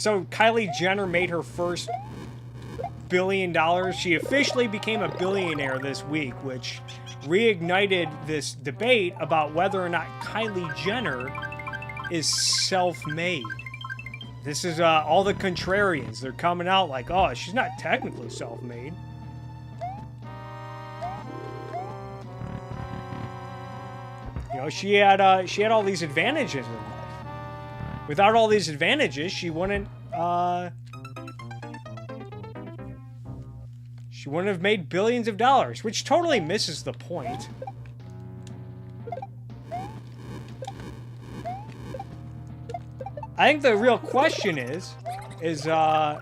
So Kylie Jenner made her first $1 billion. She officially became a billionaire this week, which reignited this debate about whether or not Kylie Jenner is self-made. This is all the contrarians. They're coming out like, oh, she's not technically self-made. You know, she had all these advantages in life. Without all these advantages, she wouldn't have made billions of dollars, which totally misses the point. I think the real question is, all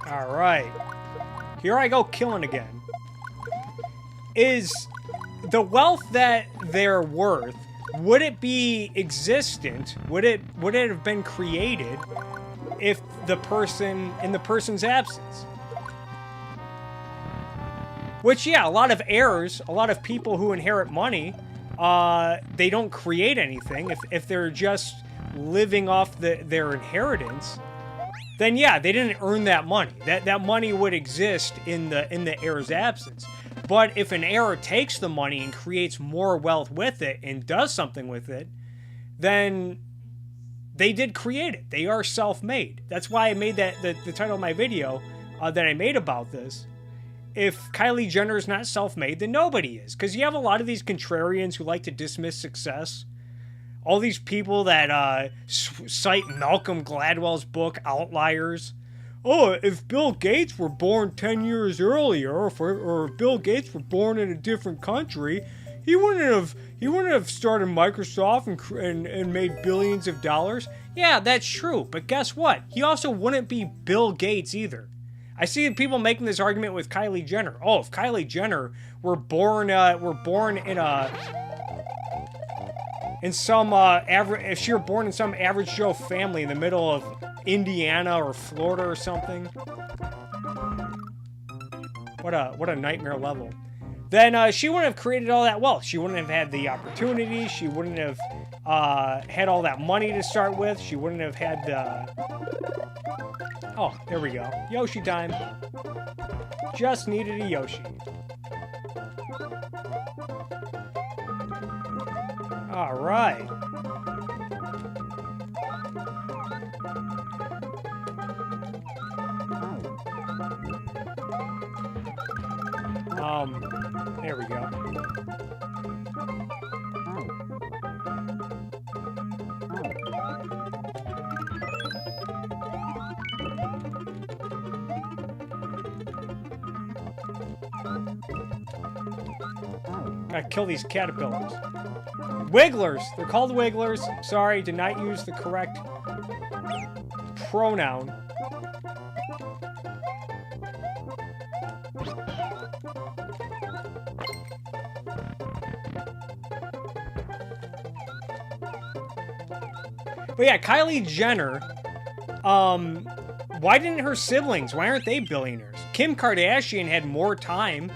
right, here I go killing again. Is the wealth that they're worth, would it be existent? Would it have been created if the person's absence? Which, yeah, a lot of heirs, a lot of people who inherit money, they don't create anything. If they're just living off their inheritance, then yeah, they didn't earn that money. That money would exist in the heir's absence. But if an heir takes the money and creates more wealth with it and does something with it, then they did create it. They are self-made. That's why I made that the title of my video that I made about this. If Kylie Jenner is not self-made, then nobody is. Because you have a lot of these contrarians who like to dismiss success. All these people that cite Malcolm Gladwell's book, Outliers. Oh, if Bill Gates were born 10 years earlier, or if Bill Gates were born in a different country, he wouldn't have started Microsoft and made billions of dollars. Yeah, that's true. But guess what? He also wouldn't be Bill Gates either. I see people making this argument with Kylie Jenner. Oh, if Kylie Jenner were born in some if she were born in some average Joe family in the middle of Indiana or Florida or something. What a nightmare level. Then she wouldn't have created all that wealth. She wouldn't have had the opportunity. She wouldn't have had all that money to start with. She wouldn't have had the... Oh, there we go. Yoshi time. Just needed a Yoshi. All right. There we go. Gotta kill these caterpillars. Wigglers! They're called wigglers. Sorry, did not use the correct pronoun. But yeah, Kylie Jenner, why didn't her siblings, why aren't they billionaires? Kim Kardashian had more time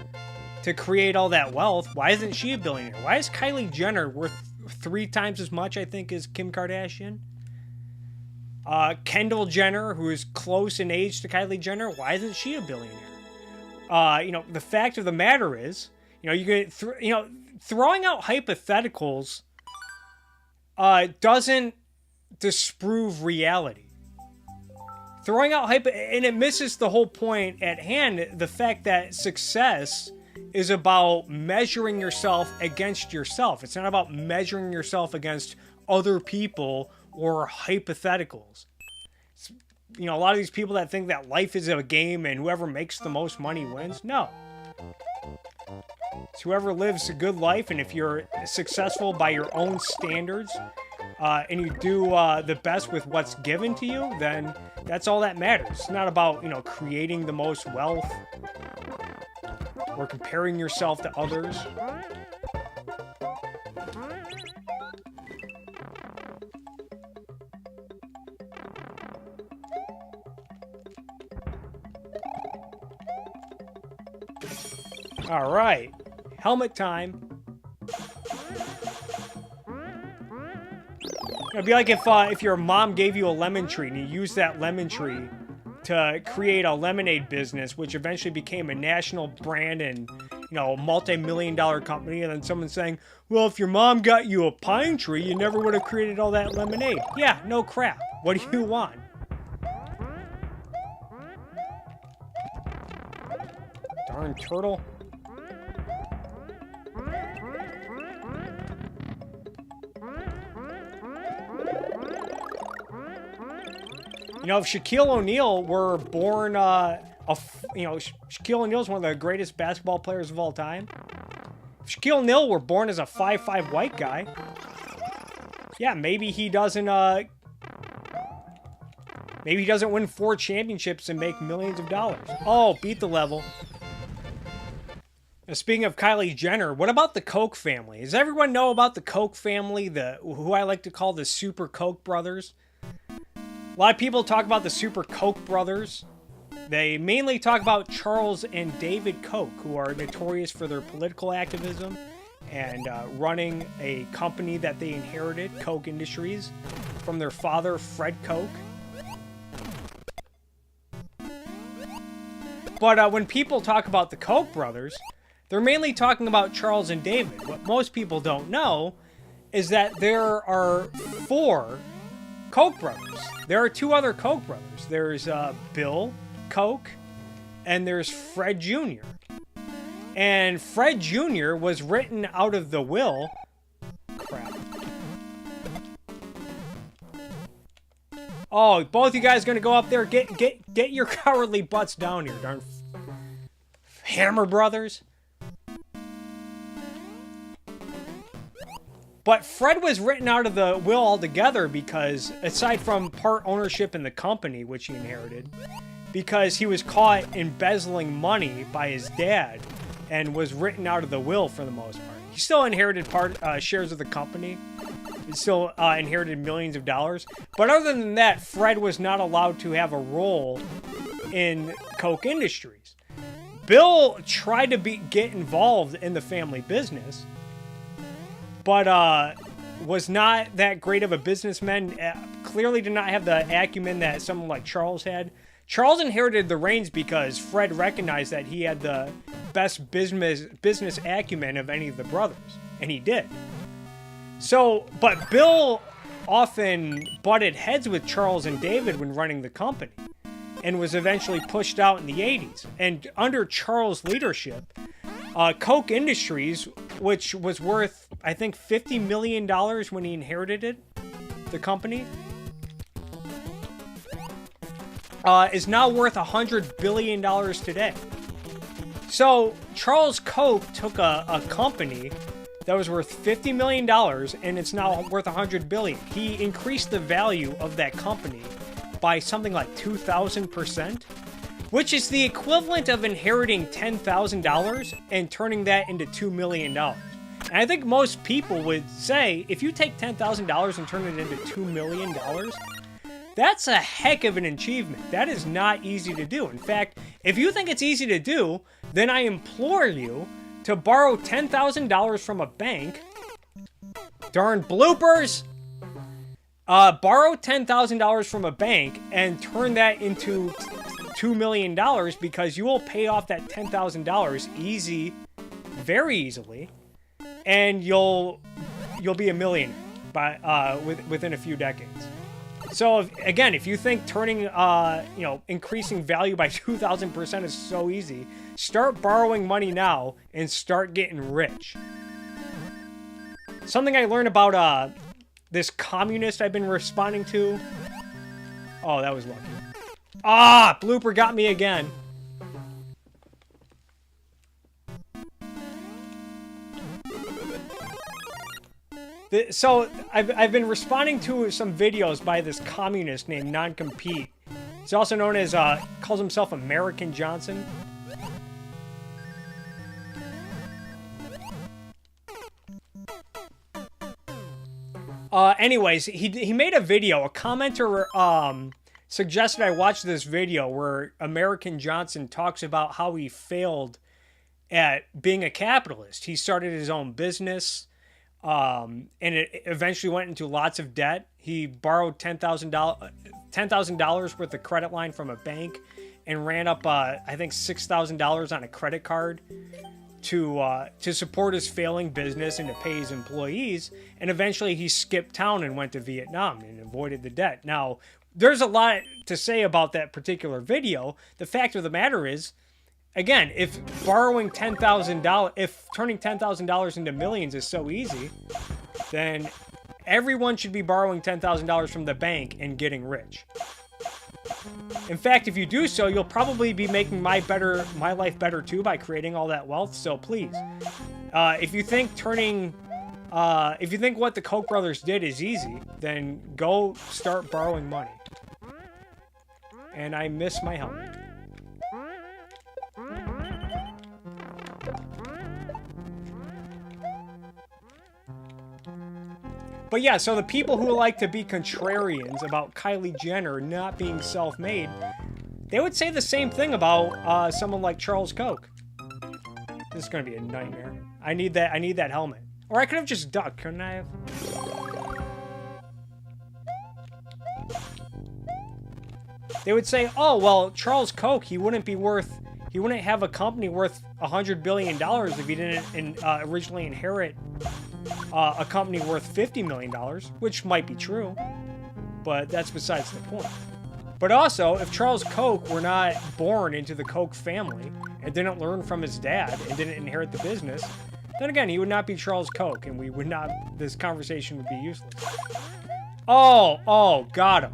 to create all that wealth. Why isn't she a billionaire? Why is Kylie Jenner worth 3 times as much, I think, as Kim Kardashian? Kendall Jenner, who is close in age to Kylie Jenner, why isn't she a billionaire? You know, the fact of the matter is, you know, you get throwing out hypotheticals doesn't disprove reality. Throwing out and it misses the whole point at hand, the fact that success is about measuring yourself against yourself. It's not about measuring yourself against other people or hypotheticals. You know, a lot of these people that think that life is a game and whoever makes the most money wins. No. It's whoever lives a good life, and if you're successful by your own standards, and you do the best with what's given to you, then that's all that matters. It's not about, you know, creating the most wealth or comparing yourself to others. All right, helmet time. It'd be like if your mom gave you a lemon tree and you used that lemon tree to create a lemonade business, which eventually became a national brand and, you know, a multi-million-dollar company, and then someone's saying, well, if your mom got you a pine tree, you never would have created all that lemonade. Yeah, no crap. What do you want? Darn turtle. You know, if Shaquille O'Neal were born, Shaquille O'Neal is one of the greatest basketball players of all time. If Shaquille O'Neal were born as a 5'5" white guy, yeah, maybe he doesn't win 4 championships and make millions of dollars. Oh, beat the level. Now, speaking of Kylie Jenner, what about the Koch family? Does everyone know about the Koch family, who I like to call the Super Koch Brothers? A lot of people talk about the Super Koch brothers. They mainly talk about Charles and David Koch, who are notorious for their political activism and running a company that they inherited, Koch Industries, from their father, Fred Koch. But when people talk about the Koch brothers, they're mainly talking about Charles and David. What most people don't know is that there are 4 Koch brothers. There are 2 other Koch brothers. There's Bill Koch, and there's Fred Jr. And Fred Jr. was written out of the will. Crap. Oh, both you guys gonna go up there? Get your cowardly butts down here, darn Hammer Brothers. But Fred was written out of the will altogether because, aside from part ownership in the company, which he inherited, because he was caught embezzling money by his dad and was written out of the will for the most part. He still inherited shares of the company. He still inherited millions of dollars. But other than that, Fred was not allowed to have a role in Koch Industries. Bill tried to get involved in the family business, but was not that great of a businessman. Clearly did not have the acumen that someone like Charles had. Charles inherited the reins because Fred recognized that he had the best business acumen of any of the brothers, and he did. So, but Bill often butted heads with Charles and David when running the company, and was eventually pushed out in the 80s. And under Charles' leadership, Koch Industries, which was worth, I think, $50 million when he inherited it, the company, is now worth $100 billion today. So Charles Koch took a company that was worth $50 million and it's now worth $100 billion. He increased the value of that company by something like 2,000%, which is the equivalent of inheriting $10,000 and turning that into $2 million. And I think most people would say, if you take $10,000 and turn it into $2 million, that's a heck of an achievement. That is not easy to do. In fact, if you think it's easy to do, then I implore you to borrow $10,000 from a bank. Darn bloopers! Borrow $10,000 from a bank and turn that into $2 million, because you will pay off that $10,000 very easily, and you'll be a millionaire within a few decades. So again, if you think turning, increasing value by 2,000% is so easy, start borrowing money now and start getting rich. Something I learned about this communist I've been responding to. Oh, that was lucky. Ah, blooper got me again. So I've been responding to some videos by this communist named Non-Compete. He's also known as, calls himself American Johnson. Anyways, he made a video. A commenter suggested I watch this video where American Johnson talks about how he failed at being a capitalist. He started his own business. And it eventually went into lots of debt. He borrowed $10,000 worth of credit line from a bank and ran up, I think, $6,000 on a credit card to support his failing business and to pay his employees. And eventually he skipped town and went to Vietnam and avoided the debt. Now, there's a lot to say about that particular video. The fact of the matter is, again, if borrowing $10,000, if turning $10,000 into millions is so easy, then everyone should be borrowing $10,000 from the bank and getting rich. In fact, if you do so, you'll probably be making my life better too by creating all that wealth. So please, if you think what the Koch brothers did is easy, then go start borrowing money. And I miss my helmet. But yeah, so the people who like to be contrarians about Kylie Jenner not being self-made, they would say the same thing about someone like Charles Koch. This is gonna be a nightmare. I need that helmet. Or I could have just ducked, couldn't I have? They would say, oh, well, Charles Koch, he wouldn't have a company worth $100 billion if he didn't originally inherit a company worth $50 million, which might be true, but that's besides the point. But also, if Charles Koch were not born into the Koch family and didn't learn from his dad and didn't inherit the business, then again, he would not be Charles Koch, and this conversation would be useless. Oh, got him.